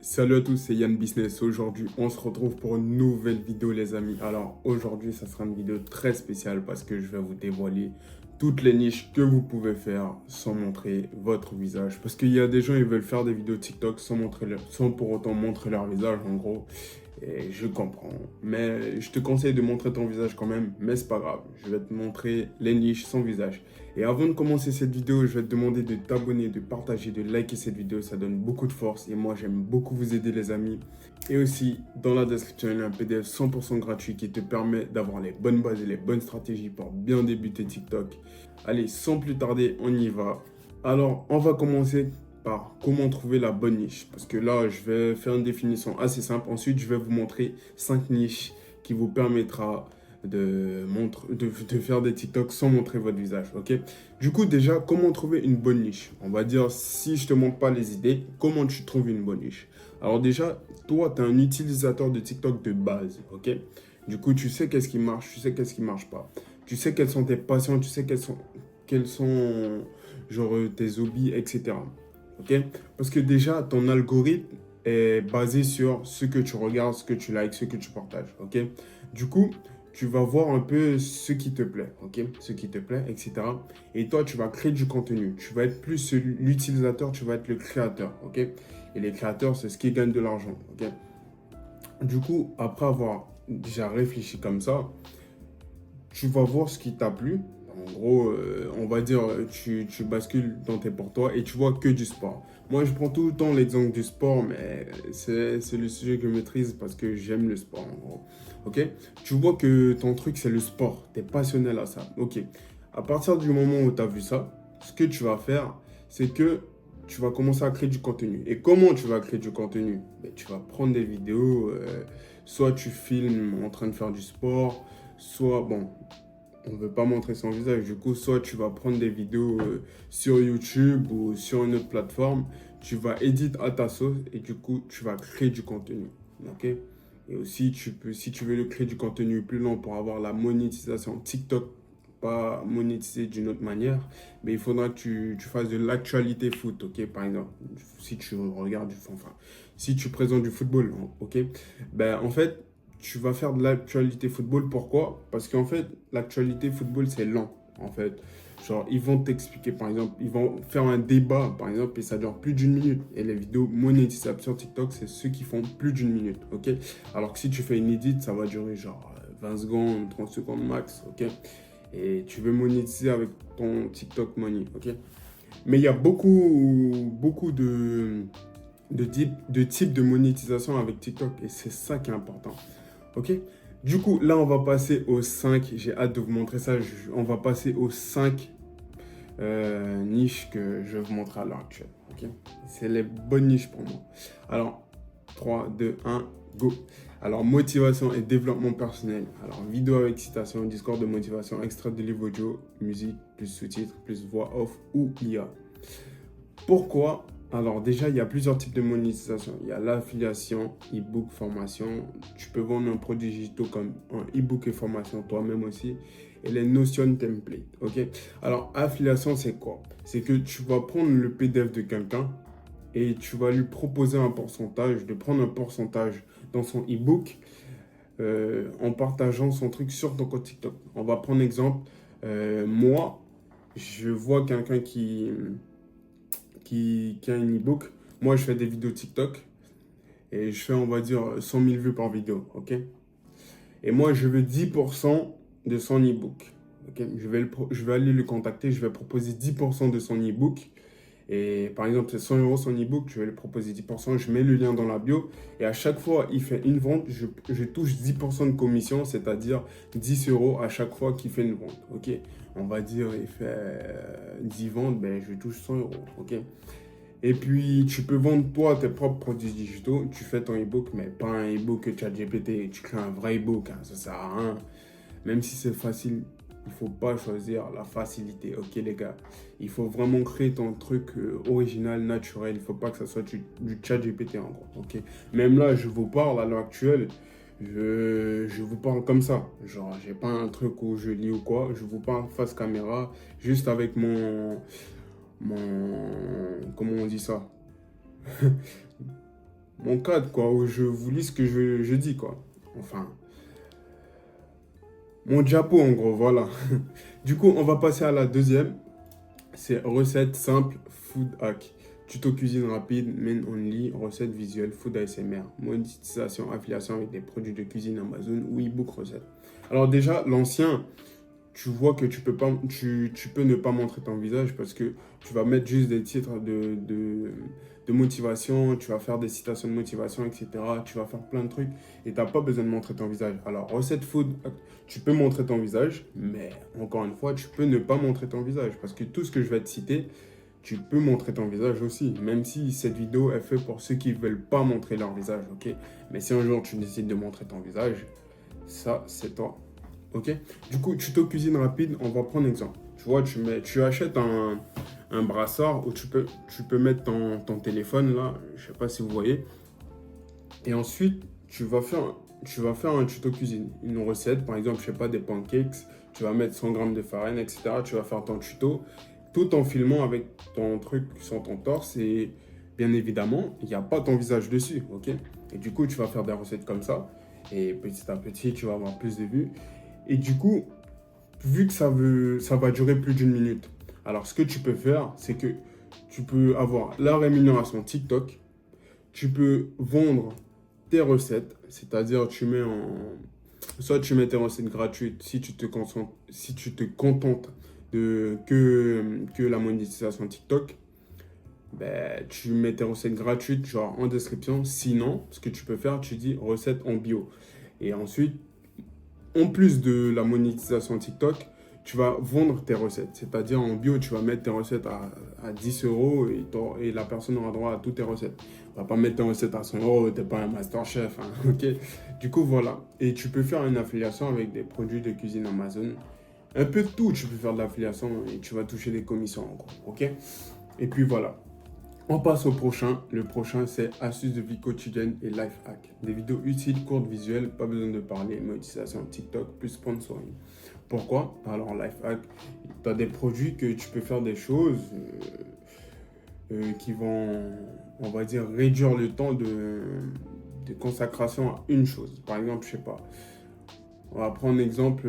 Salut à tous, c'est Yann Business. Aujourd'hui, on se retrouve pour une nouvelle vidéo, les amis. Alors, aujourd'hui, ça sera une vidéo très spéciale parce que je vais vous dévoiler toutes les niches que vous pouvez faire sans montrer votre visage. Parce qu'il y a des gens, ils veulent faire des vidéos TikTok sans pour autant montrer leur visage, en gros. Et je comprends. Mais je te conseille de montrer ton visage quand même, mais c'est pas grave. Je vais te montrer les niches sans visage. Et avant de commencer cette vidéo, je vais te demander de t'abonner, de partager, de liker cette vidéo. Ça donne beaucoup de force et moi, j'aime beaucoup vous aider, les amis. Et aussi, dans la description, il y a un PDF 100% gratuit qui te permet d'avoir les bonnes bases et les bonnes stratégies pour bien débuter TikTok. Allez, sans plus tarder, on y va. Alors, on va commencer par comment trouver la bonne niche. Parce que là, je vais faire une définition assez simple. Ensuite, je vais vous montrer 5 niches qui vous permettra de faire des TikTok sans montrer votre visage, ok? Du coup, déjà, comment trouver une bonne niche? On va dire, si je te montre pas les idées, comment tu trouves une bonne niche? Alors déjà, toi, tu es un utilisateur de TikTok de base, ok? Du coup, tu sais qu'est-ce qui marche, tu sais qu'est-ce qui marche pas. Tu sais quelles sont tes passions, tu sais quels sont genre tes hobbies, etc. Ok? Parce que déjà, ton algorithme est basé sur ce que tu regardes, ce que tu likes, ce que tu partages, ok? Du coup, tu vas voir un peu ce qui te plaît, ok? Ce qui te plaît, etc. Et toi, tu vas créer du contenu. Tu vas être plus l'utilisateur, tu vas être le créateur, ok? Et les créateurs, c'est ce qui gagne de l'argent, ok? Du coup, après avoir déjà réfléchi comme ça, tu vas voir ce qui t'a plu. En gros, on va dire, tu bascules dans tes pour toi et tu vois que du sport. Moi, je prends tout le temps l'exemple du sport, mais c'est le sujet que je maîtrise parce que j'aime le sport, en gros. Ok? Tu vois que ton truc, c'est le sport. Tu es passionnel à ça. Ok. À partir du moment où tu as vu ça, ce que tu vas faire, c'est que tu vas commencer à créer du contenu. Et comment tu vas créer du contenu? Ben, tu vas prendre des vidéos, soit tu filmes en train de faire du sport, soit, bon, on ne veut pas montrer son visage. Du coup, soit tu vas prendre des vidéos sur YouTube ou sur une autre plateforme, tu vas éditer à ta sauce et du coup, tu vas créer du contenu. Ok? Et aussi, si tu veux le créer du contenu plus long pour avoir la monétisation TikTok, pas monétiser d'une autre manière, mais il faudra que tu fasses de l'actualité foot, ok? Par exemple, si tu regardes enfin, si tu présentes du football, ok? Ben, en fait, tu vas faire de l'actualité football. Pourquoi? Parce qu'en fait, l'actualité football, c'est lent, en fait. Genre, ils vont t'expliquer, par exemple, ils vont faire un débat, par exemple, et ça dure plus d'une minute. Et les vidéos monétisables sur TikTok, c'est ceux qui font plus d'une minute, ok? Alors que si tu fais une edit, ça va durer genre 20 secondes, 30 secondes max, ok? Et tu veux monétiser avec ton TikTok Money, ok? Mais il y a beaucoup de types de monétisation avec TikTok et c'est ça qui est important. Ok? Du coup, là, on va passer aux 5. J'ai hâte de vous montrer ça. On va passer aux 5 niches que je vais vous montrer à l'heure actuelle. Ok? C'est les bonnes niches pour moi. Alors, 3, 2, 1, go! Alors, motivation et développement personnel. Alors, vidéo avec citation, discours de motivation, extrait de livre audio, musique, plus sous-titres, plus voix off ou IA. Pourquoi? Alors déjà, il y a plusieurs types de monétisation. Il y a l'affiliation, e-book, formation. Tu peux vendre un produit digital comme un e-book et formation toi-même aussi. Et les notions template. Ok? Alors, affiliation, c'est quoi? C'est que tu vas prendre le PDF de quelqu'un et tu vas lui proposer un pourcentage, de prendre un pourcentage dans son e-book en partageant son truc sur ton compte TikTok. On va prendre exemple. Moi, je vois quelqu'un qui a un e-book. Moi, je fais des vidéos TikTok et je fais, on va dire, 100 000 vues par vidéo, ok? Et moi, je veux 10% de son e-book, ok? Je vais aller le contacter, je vais proposer 10% de son e-book. Et par exemple, c'est 100 euros son e-book, je vais lui proposer 10%, je mets le lien dans la bio. Et à chaque fois, il fait une vente, je touche 10% de commission, c'est-à-dire 10 euros à chaque fois qu'il fait une vente, ok? On va dire, il fait 10 ventes, ben, je touche 100 euros, ok? Et puis, tu peux vendre toi tes propres produits digitaux. Tu fais ton e-book, mais pas un e-book que ChatGPT. Tu crées un vrai e-book, hein, ça sert à rien. Même si c'est facile, il ne faut pas choisir la facilité, ok les gars. Il faut vraiment créer ton truc original, naturel. Il ne faut pas que ça soit du ChatGPT en gros, ok. Même là, je vous parle à l'heure actuelle, je vous parle comme ça. Genre, j'ai pas un truc où je lis ou quoi. Je vous parle face caméra, juste avec comment on dit ça? mon cadre, quoi, où je vous lis ce que je dis, quoi. Enfin, mon diapo, en gros, voilà. Du coup, on va passer à la deuxième. C'est recette simple, food hack. Tuto cuisine rapide, main only, recette visuelle, food ASMR, monétisation, affiliation avec des produits de cuisine Amazon ou ebook recette. Alors déjà, l'ancien, tu vois que tu peux ne pas montrer ton visage parce que tu vas mettre juste des titres de motivation, tu vas faire des citations de motivation, etc. Tu vas faire plein de trucs et tu n'as pas besoin de montrer ton visage. Alors, recette food, tu peux montrer ton visage, mais encore une fois, tu peux ne pas montrer ton visage parce que tout ce que je vais te citer, tu peux montrer ton visage aussi, même si cette vidéo est faite pour ceux qui ne veulent pas montrer leur visage, ok? Mais si un jour tu décides de montrer ton visage, ça, c'est toi. Ok. Du coup, tuto cuisine rapide, on va prendre exemple. Tu vois, tu achètes un brassard où tu peux mettre ton téléphone là, je sais pas si vous voyez. Et ensuite, tu vas faire un tuto cuisine. Une recette, par exemple, je sais pas, des pancakes, tu vas mettre 100 grammes de farine, etc. Tu vas faire ton tuto tout en filmant avec ton truc sur ton torse et bien évidemment, il n'y a pas ton visage dessus, ok? Et du coup, tu vas faire des recettes comme ça et petit à petit, tu vas avoir plus de vues. Et du coup, vu que ça va durer plus d'une minute, alors ce que tu peux faire, c'est que tu peux avoir la rémunération TikTok, tu peux vendre tes recettes, c'est-à-dire soit tu mets tes recettes gratuites si tu te contentes que la monétisation TikTok, ben, tu mets tes recettes gratuites genre en description. Sinon, ce que tu peux faire, tu dis recettes en bio. Et ensuite, en plus de la monétisation TikTok, tu vas vendre tes recettes. C'est-à-dire en bio, tu vas mettre tes recettes à 10 euros et la personne aura droit à toutes tes recettes. On va pas mettre tes recettes à 100 euros, tu n'es pas un master chef. Hein, ok. Du coup, voilà. Et tu peux faire une affiliation avec des produits de cuisine Amazon. Un peu de tout, tu peux faire de l'affiliation et tu vas toucher des commissions en gros. Ok. Et puis voilà. On passe au prochain. Le prochain, c'est astuces de vie quotidienne et life hack. Des vidéos utiles, courtes, visuelles, pas besoin de parler, monétisation TikTok, plus sponsoring. Pourquoi? Alors, life hack, tu as des produits que tu peux faire des choses qui vont, on va dire, réduire le temps de consacration à une chose. Par exemple, je sais pas, on va prendre l'exemple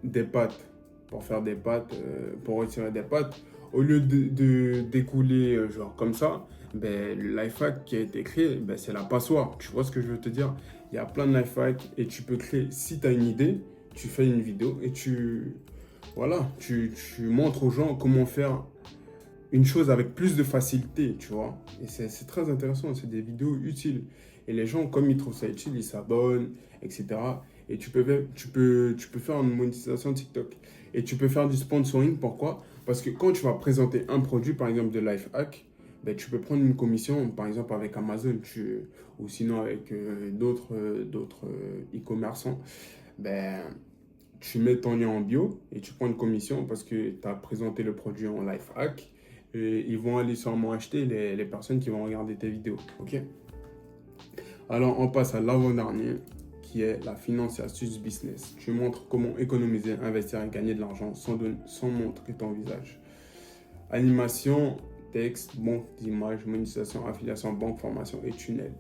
des pâtes. Pour faire des pâtes, pour retirer des pâtes, au lieu d'écouler genre comme ça, ben, le life hack qui a été créé, ben, c'est la passoire. Tu vois ce que je veux te dire? Il y a plein de life hacks et tu peux créer, si tu as une idée, tu fais une vidéo et voilà, tu montres aux gens comment faire une chose avec plus de facilité, tu vois. Et c'est très intéressant, c'est des vidéos utiles. Et les gens, comme ils trouvent ça utile, ils s'abonnent, etc. Et tu peux faire une monétisation TikTok. Et tu peux faire du sponsoring, pourquoi? Parce que quand tu vas présenter un produit, par exemple de Life Hack, ben, tu peux prendre une commission, par exemple avec Amazon, ou sinon avec d'autres e-commerçants. Ben, tu mets ton lien en bio et tu prends une commission parce que tu as présenté le produit en Life Hack. Et ils vont aller sûrement acheter les personnes qui vont regarder tes vidéos. Ok. Alors, on passe à l'avant-dernier, qui est la finance et astuces business. Tu montres comment économiser, investir et gagner de l'argent sans montrer ton visage. Animation, texte, banque d'images, monétisation, affiliation, banque, formation et tunnel.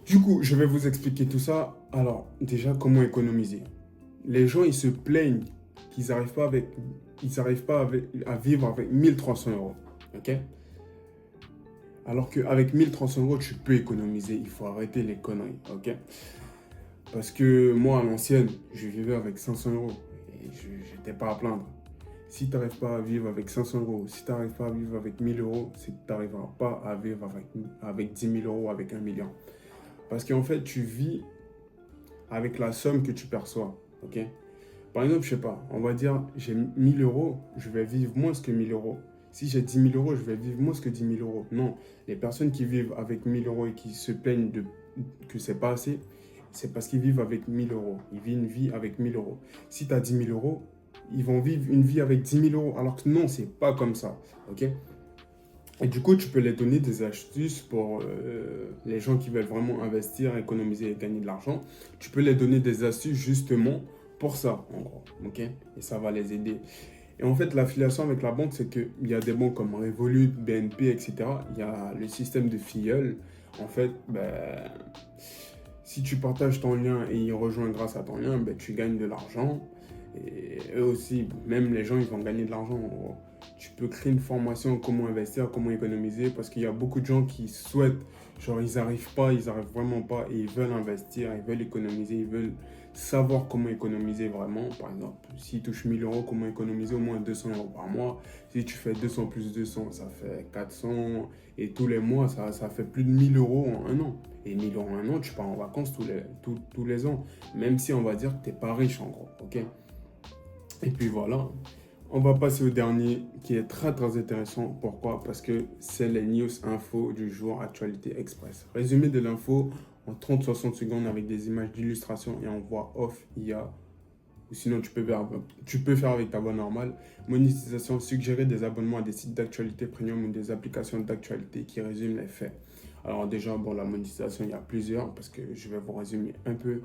Du coup, je vais vous expliquer tout ça. Alors, déjà, comment économiser? Les gens, ils se plaignent qu'ils n'arrivent pas à vivre avec 1300 euros. Ok? Alors qu'avec 1300 euros, tu peux économiser. Il faut arrêter les conneries. Ok? Parce que moi, à l'ancienne, je vivais avec 500 euros. Et je n'étais pas à plaindre. Si tu n'arrives pas à vivre avec 500 euros, si tu n'arrives pas à vivre avec 1000 euros, c'est que tu n'arriveras pas à vivre avec 10 000 euros, avec 1 million. Parce qu'en fait, tu vis avec la somme que tu perçois. Ok? Par exemple, je sais pas, on va dire, j'ai 1000 euros, je vais vivre moins que 1000 euros. Si j'ai 10 000 euros, je vais vivre moins que 10 000 euros. Non, les personnes qui vivent avec 1000 euros et qui se plaignent que c'est pas assez, c'est parce qu'ils vivent avec 1000 euros. Ils vivent une vie avec 1000 euros. Si tu as 10 000 euros, ils vont vivre une vie avec 10 000 euros. Alors que non, c'est pas comme ça. Ok? Et du coup, tu peux les donner des astuces pour les gens qui veulent vraiment investir, économiser et gagner de l'argent. Tu peux les donner des astuces justement pour ça, en gros. Ok? Et ça va les aider. Et en fait, l'affiliation avec la banque, c'est qu'il y a des banques comme Revolut, BNP, etc. Il y a le système de filleul. En fait, si tu partages ton lien et ils rejoignent grâce à ton lien, tu gagnes de l'argent. Et eux aussi, même les gens, ils vont gagner de l'argent. Tu peux créer une formation comment investir, comment économiser, parce qu'il y a beaucoup de gens qui souhaitent, genre ils n'arrivent pas, ils n'arrivent vraiment pas, et ils veulent investir, ils veulent économiser, ils veulent savoir comment économiser vraiment. Par exemple, s'ils touchent 1000 euros, comment économiser au moins 200 euros par mois. Si tu fais 200 plus 200, ça fait 400, et tous les mois, ça fait plus de 1000 euros en un an. Et 1000 euros en un an, tu pars en vacances tous les ans, même si on va dire que tu n'es pas riche en gros, ok? Et puis voilà, on va passer au dernier qui est très très intéressant. Pourquoi? Parce que c'est les news info du jour, actualité express. Résumé de l'info en 30-60 secondes avec des images d'illustration et en voix off IA. Ou sinon, tu peux faire avec ta voix normale. Monétisation, suggérer des abonnements à des sites d'actualité premium ou des applications d'actualité qui résument les faits. Alors déjà, bon, la monétisation, il y a plusieurs parce que je vais vous résumer un peu.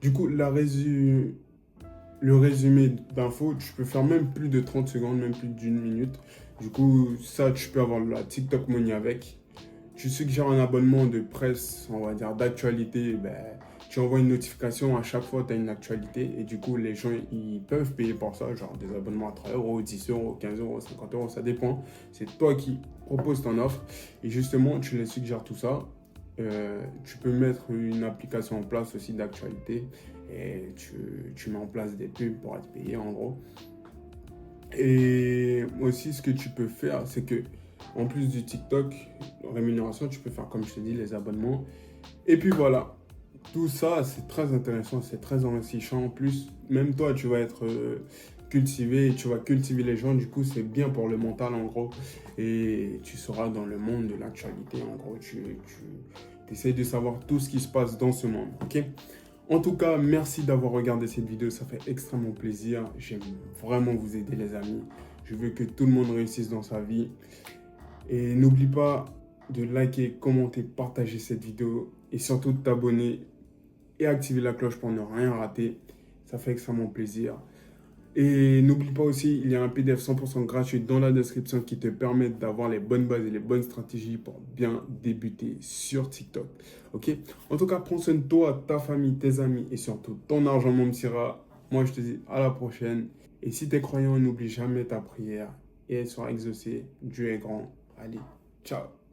Du coup, le résumé d'infos, tu peux faire même plus de 30 secondes, même plus d'une minute. Du coup, ça, tu peux avoir la TikTok Money avec. Tu suggères un abonnement de presse, on va dire d'actualité, tu envoies une notification à chaque fois que tu as une actualité. Et du coup, les gens, ils peuvent payer pour ça, genre des abonnements à 3 euros, 10 euros, 15 euros, 50 euros, ça dépend. C'est toi qui proposes ton offre. Et justement, tu les suggères tout ça. Tu peux mettre une application en place aussi d'actualité et tu mets en place des pubs pour être payé en gros. Et aussi, ce que tu peux faire, c'est que en plus du TikTok, rémunération, tu peux faire, comme je te dis, les abonnements. Et puis voilà, tout ça, c'est très intéressant, c'est très enrichissant. En plus, même toi, tu vas être cultivé et tu vas cultiver les gens. Du coup, c'est bien pour le mental, en gros. Et tu seras dans le monde de l'actualité, en gros. Tu essaies de savoir tout ce qui se passe dans ce monde, ok? En tout cas, merci d'avoir regardé cette vidéo, ça fait extrêmement plaisir. J'aime vraiment vous aider les amis. Je veux que tout le monde réussisse dans sa vie. Et n'oublie pas de liker, commenter, partager cette vidéo et surtout de t'abonner et activer la cloche pour ne rien rater. Ça fait extrêmement plaisir. Et n'oublie pas aussi, il y a un PDF 100% gratuit dans la description qui te permet d'avoir les bonnes bases et les bonnes stratégies pour bien débuter sur TikTok. Ok? En tout cas, prends soin de toi, ta famille, tes amis et surtout ton argent, mon petit rat. Moi, je te dis à la prochaine. Et si tu es croyant, n'oublie jamais ta prière et elle sera exaucée. Dieu est grand. Allez, ciao!